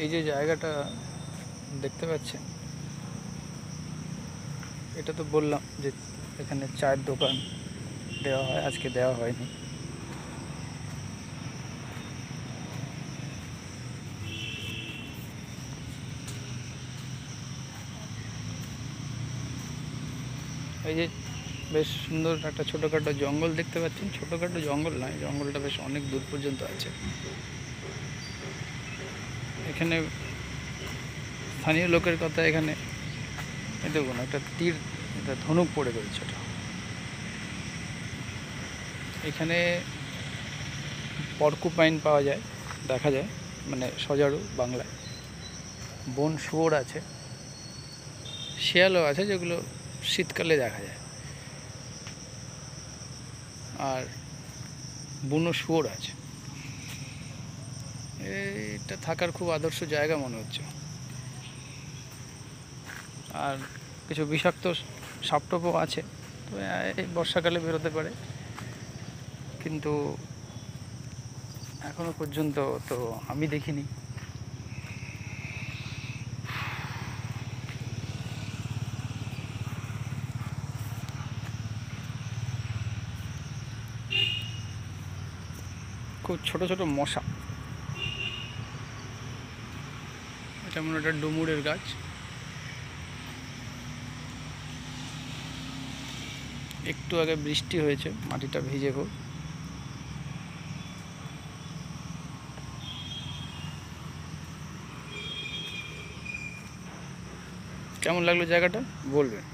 এই যে জায়গাটা দেখতে পাচ্ছেন, এটা তো বললাম যে এখানে চায়ের দোকান দেওয়া হয়, আজকে দেওয়া হয়নি। এই যে বেশ সুন্দর একটা ছোটোখাটো জঙ্গল দেখতে পাচ্ছেন। ছোটোখাটো জঙ্গল নয়, জঙ্গলটা বেশ অনেক দূর পর্যন্ত আছে। এখানে স্থানীয় লোকের কথা, এখানে এই দেখুন একটা তীর, এটা ধনুক পড়ে রয়েছে। এটা এখানে পর্কুপাইন পাওয়া যায়, দেখা যায়, মানে সজারু বাংলায়। বন শুয়োর আছে, শেয়ালও আছে, যেগুলো শীতকালে দেখা যায়। আর বুনো শুয়োর আছে। এটা থাকার খুব আদর্শ জায়গা মনে হচ্ছে। আর কিছু বিষাক্ত সাপটাপও আছে, তো এই বর্ষাকালে বেরোতে পারে, কিন্তু এখনো পর্যন্ত তো আমি দেখিনি। খুব ছোট ছোট মশা। এটা মনে একটা ডুমুরের গাছ। একটু আগে বৃষ্টি হয়েছে, মাটিটা ভিজে খুব। কেমন লাগলো জায়গাটা বলবেন।